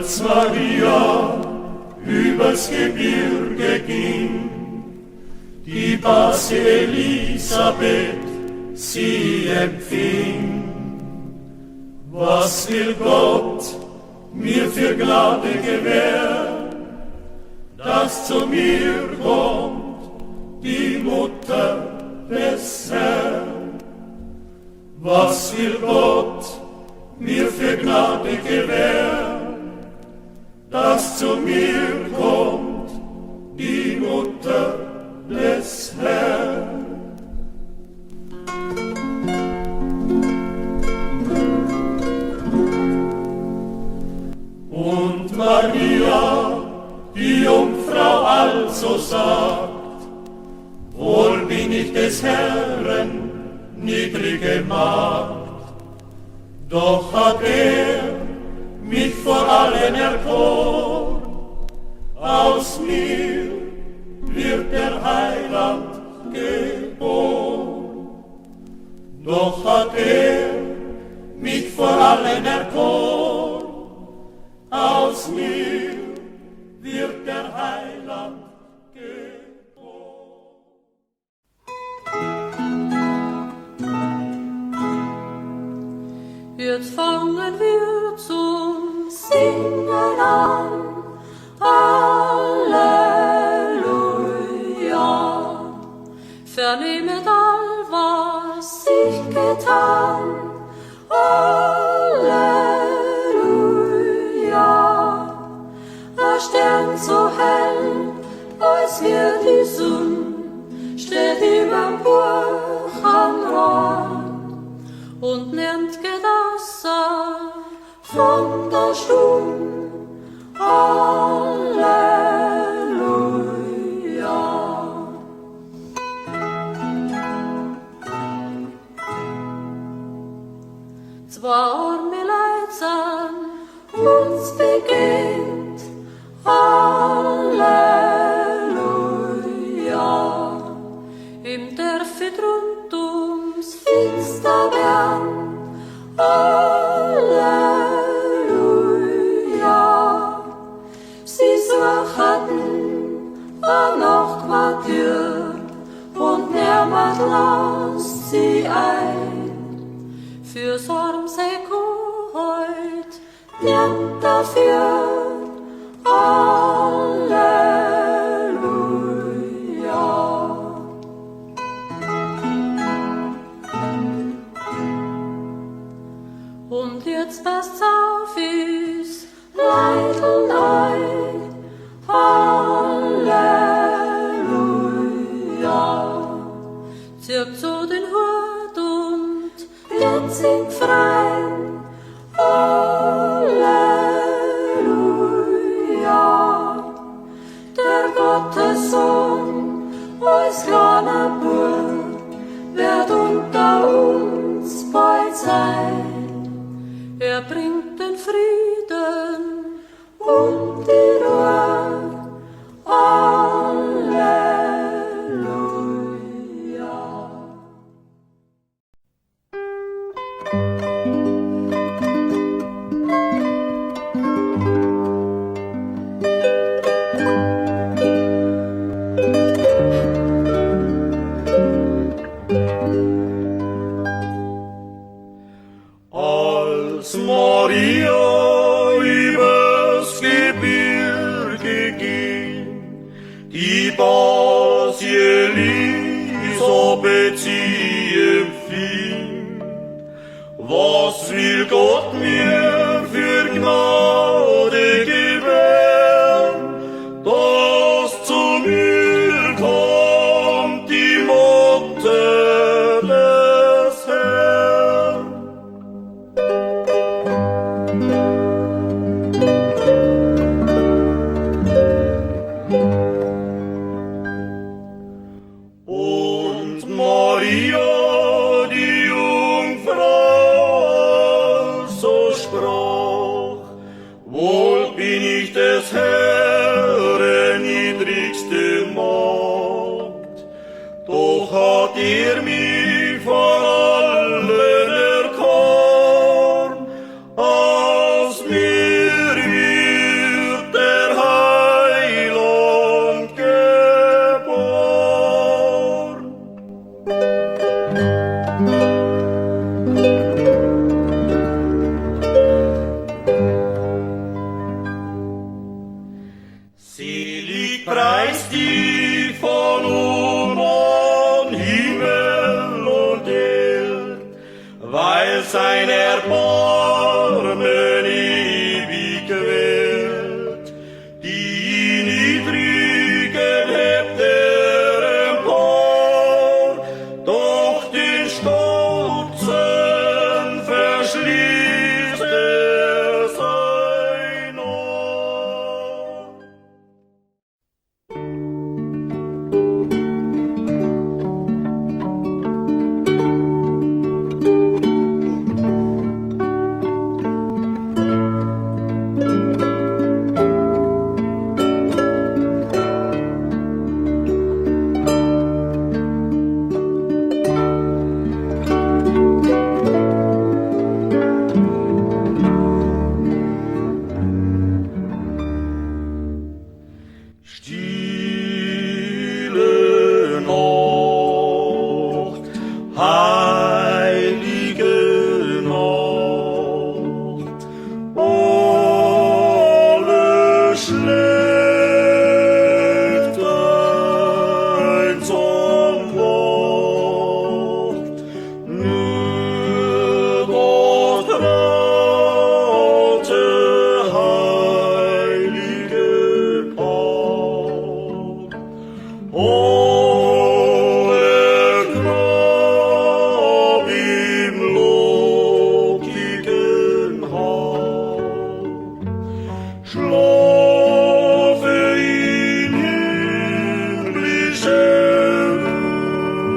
Als Maria übers Gebirge ging, die Base Elisabeth sie empfing. Was will Gott mir für Gnade gewähren, dass zu mir kommt die Mutter des Herrn? Was will Gott mir für Gnade gewähren, dass zu mir kommt die Mutter des Herrn? Und Maria, die Jungfrau, also sagt: Wohl bin ich des Herrn niedrige Magd, doch hat mich vor allen erkoren, aus mir wird der Heiland geboren. Doch hat mich vor allen erkoren, aus mir wird der Heiland geboren. Jetzt fangen wir zum Singen an. Halleluja. Vernehmet all, was sich getan. Halleluja. Der Stern so hell, als wird die Sonne, steht überm Buch am Rand und nimmt Gedasser von der Stube. Halleluja. Zwei arme Leid uns begegnet. Halleluja. Im Dörfit rund ums Finster werden. Halleluja. Sie suchten am Nachtquartier und niemand lasst sie ein. Fürs Armseko heut nimmt dafür. Halleluja. Und jetzt passt's auf, ist Leid und Leid. Halleluja. Zirkt so den Hut und wird singt frei. Halleluja. Der Gottessohn, als kleiner Bub, wird unter uns bald sein. Er bringt den Frieden und die Ruhe. Halleluja. Als Maria übers Gebirge ging, die Base Elisabeth sie empfing. Was will Gott mir für Gnade gewähren, dass zu mir kommt die Mutter des Herrn? Und Maria, die Jungfrau, so sprach: Wohl bin ich des Herrn niedrigste Magd, doch hat mich vor allen erkoren, aus mir Selig preist dich von und Himmel und Erd, weil sein Erbarmen ewig währt. Die Niedrigen hebt empor, doch den Stolzen verschließt sein Ohr. Stille Nacht, heilige Nacht, alle schläft einsam wacht, nur Gott traute heilige Pacht. Alle Grab im lockigen Haar, schlafe in himmlischer Ruhe,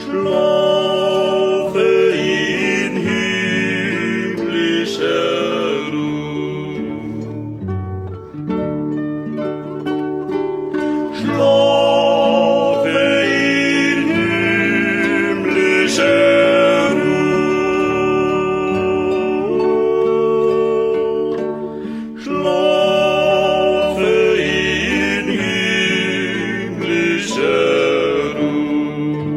schlafe in himmlischer Ruhe. Schlafe in himmlischer Ruhe, schlafe in himmlischer Ruhe.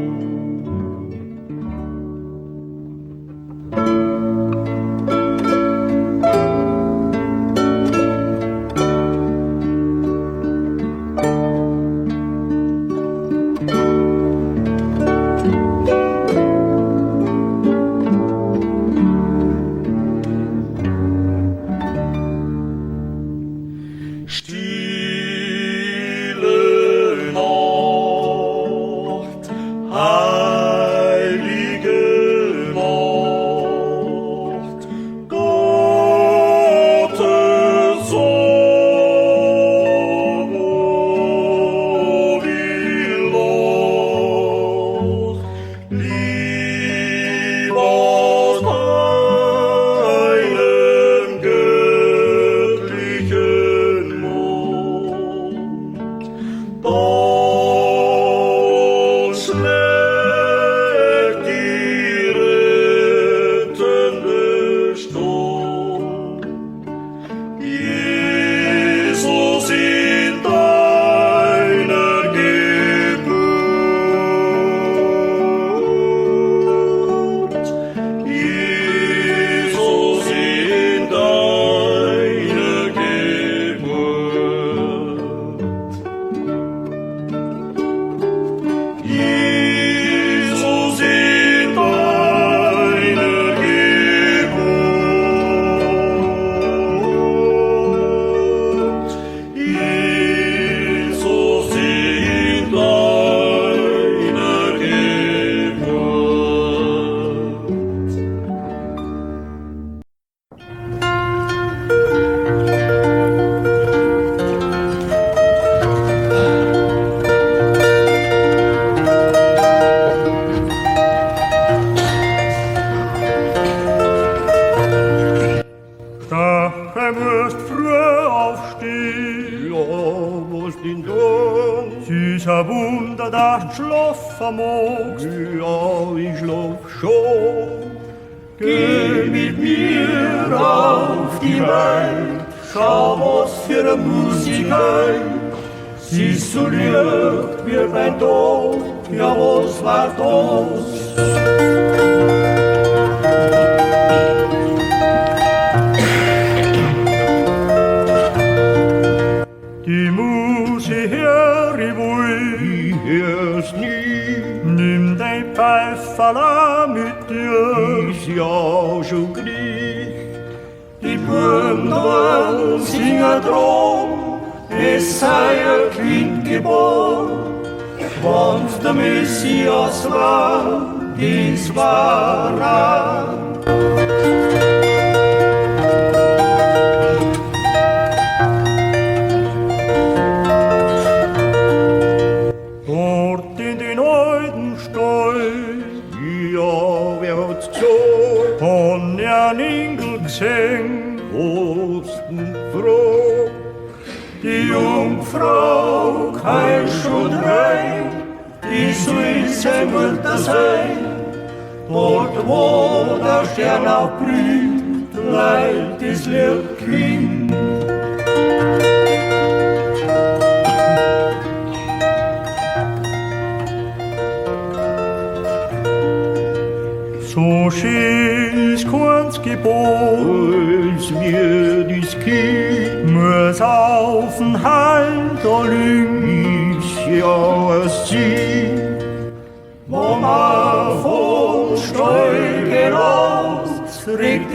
Stille Nacht, heilige Nacht, Gottes Sohn, oh, wie Lord, lieb aus deinem göttlichen Mund, dort schlägt die rettende Stund. Jesus in deiner Geburt, Jesus in deiner Geburt, Jesus in deiner Geburt, Jesus in deiner Geburt. Stacheln musst früh aufstehen, Ja, was denn dann? süßer Wunder, dass du schlafen magst. Ja, ich schlaf schon. Geh mit mir auf die Welt, schau was für eine Musik ein. Sie ist so licht wie mein Tod, ja was war das? Die Musik hör ich wohl, ich hör's nie, nimm dein Pfeiferl mit dir. ist ja schon gleich. Die Buben dran singen drum, es sei ein Kind geboren. Wann's der Messias war, dies war er. Dort in den alten Stall, Ja, wer hat's gesagt? haben einen Engel gesehen. Osten froh, Die Jungfrau, kein schon rein, die soll sein Mutter sein. Dort, wo der Stern auch blüht, leilt das Lichtkind. So schön ist keins geboren, als wir das Kind muss auf den Halter liegen. ist ja ein Sie. Wo man vom Stall geht aus, regt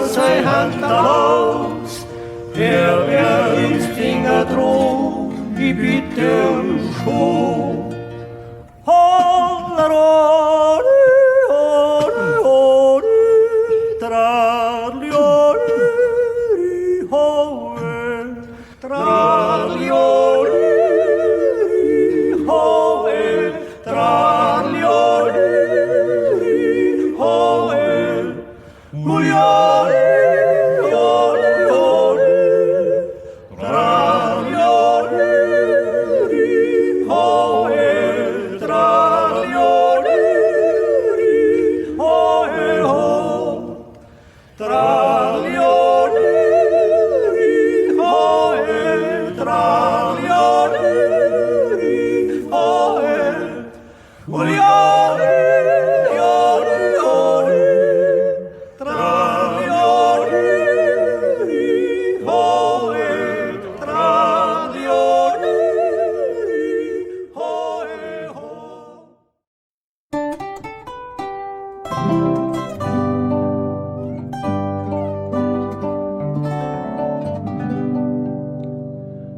seine Hand aus. Wer ins Finger droht, ich bitte um schon. Holleroli, holleroli, trarlioli, hoe, trarlioli, hoe, trarlioli, hoe, mulioli, lioli, lioli, trarlioli, hoe, trarlioli, hoe, ho, trarlioli, hoe, trarlioli, hoe, mulioli, lioli, lioli, trarlioli, hoe, trarlioli, hoe, ho.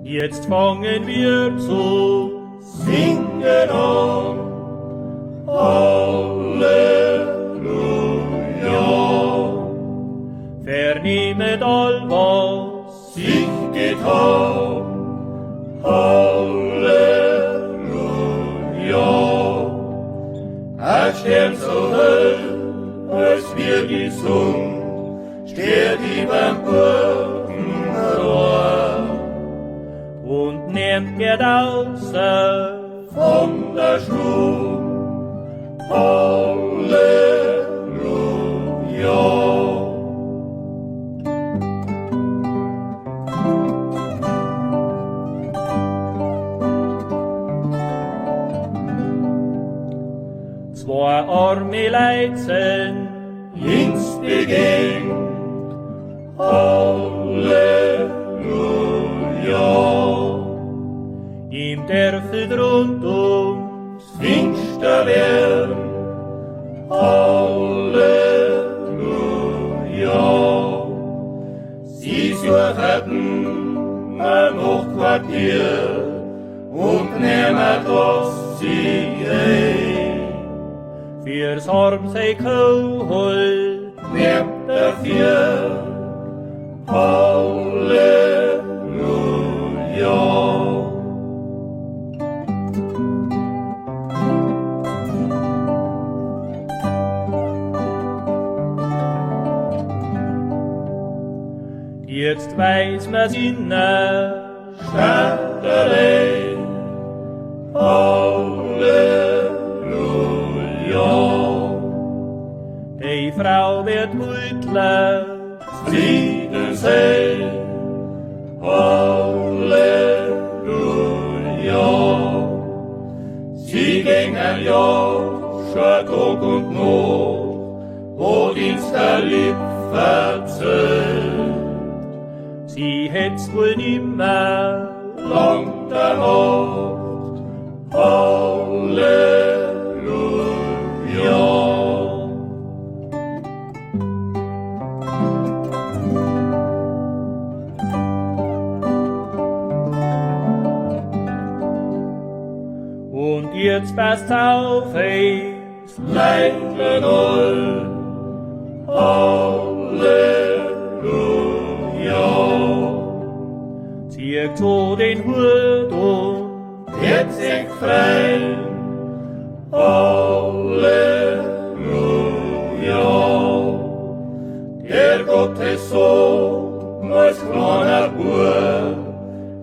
Jetzt fangen wir zu Singen an, Halleluja, Vernehmet all, was sich getan, Halleluja. Er Stern so hell, als wir gesungen, steht überm Burgenrohr. und nehmt geht außer Von der Schlug, Halleluja. zwei arme Leidsen, Ins Beginn, Halleluja. ihm dürfet rundum Finster werden, Halleluja. Sie suchten ein Hochquartier und nehmen was sie ein. fürs arm sei geholt, Nehmt dafür, Halleluja. jetzt weiß man's inne, Stadterei, Halleluja. die Frau wird gütlich, Frieden sei, Halleluja. Sie gingen ja schon Tag und Nacht, wo ins der Lieb verzählt. Sie hätt's wohl nimmer Lang der Macht, Halleluja. und jetzt passt auf, ey, Leiden all, Halleluja. zieht so den Hut und Jetzt ich frei, Halleluja. Der Gottessohn als kleiner Bub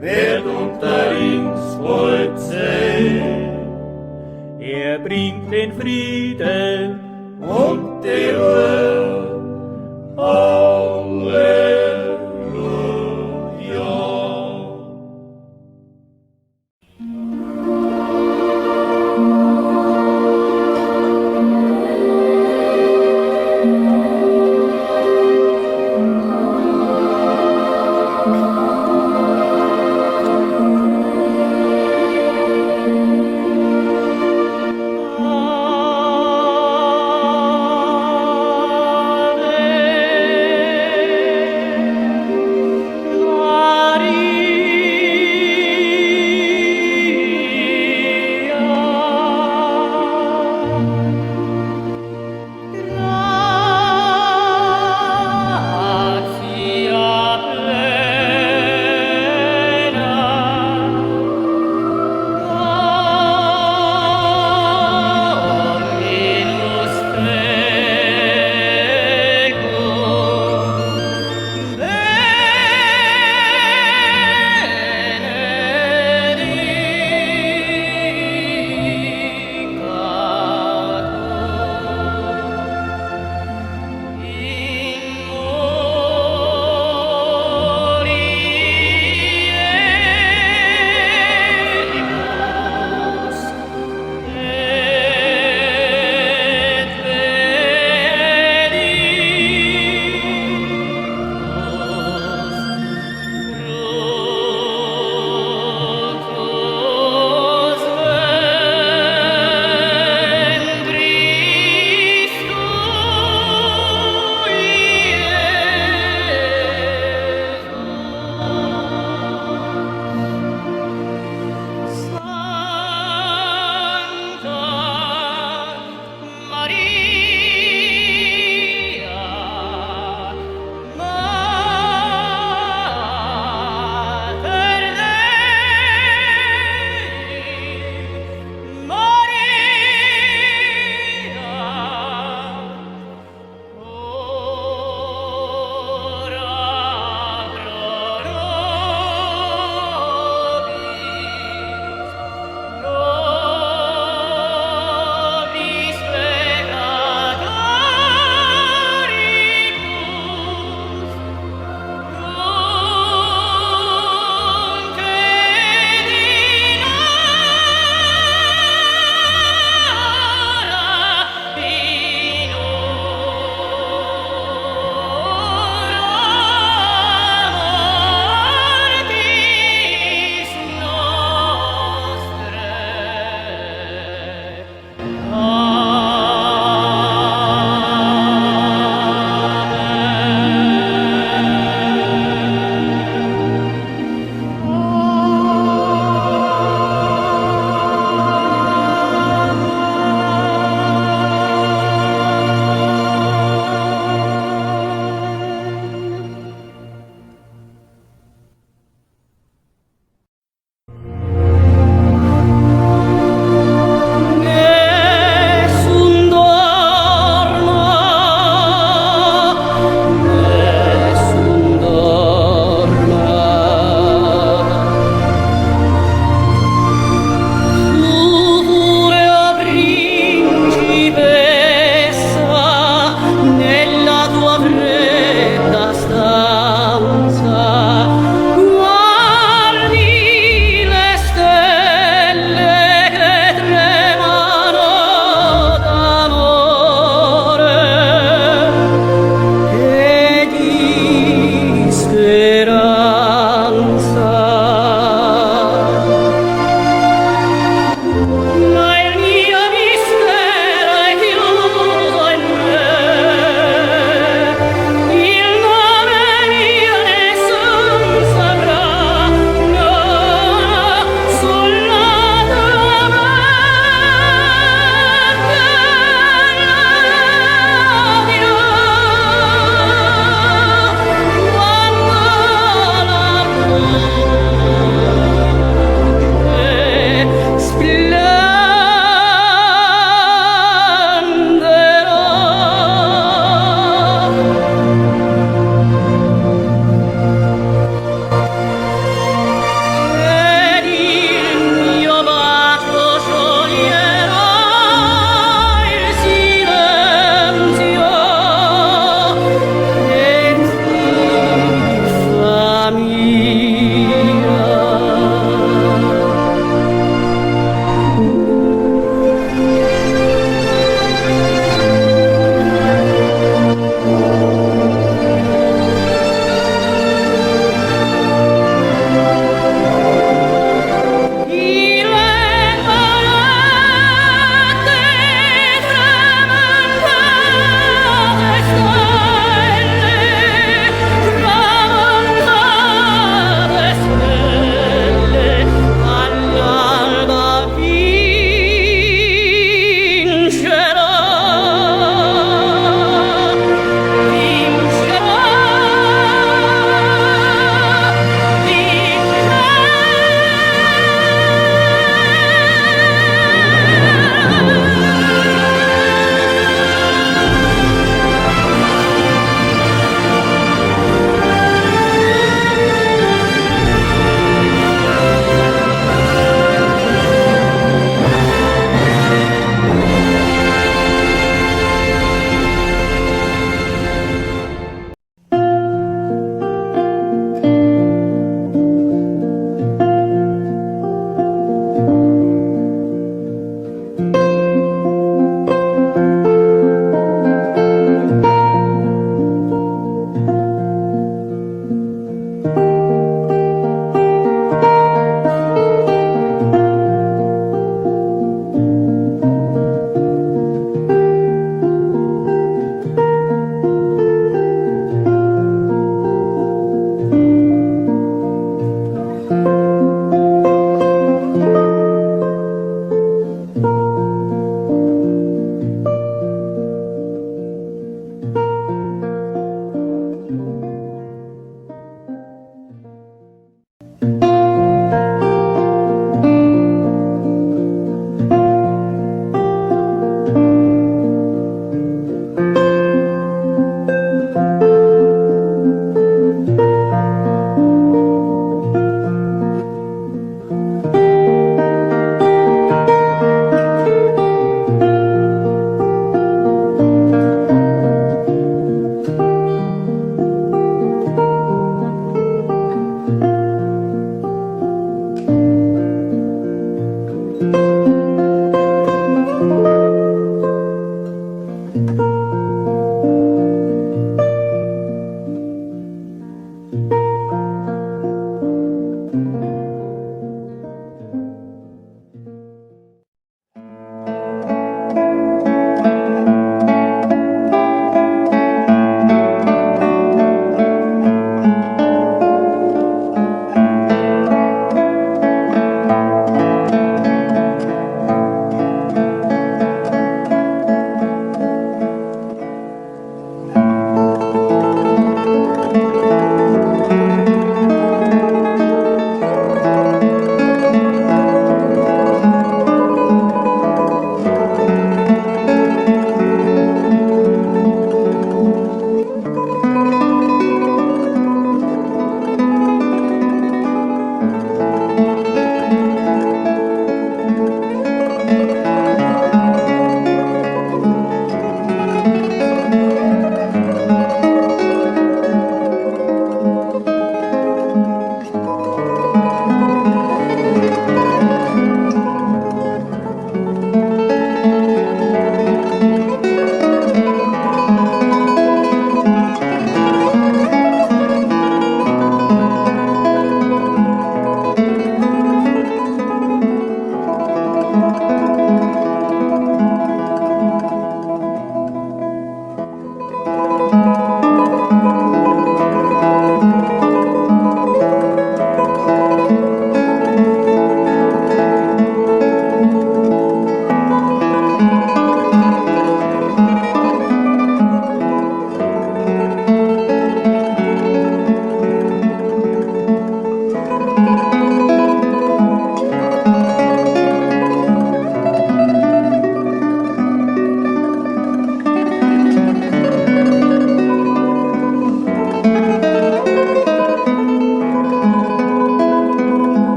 wird unter ins Volk sehen. er bringt den Frieden Und die Ruhe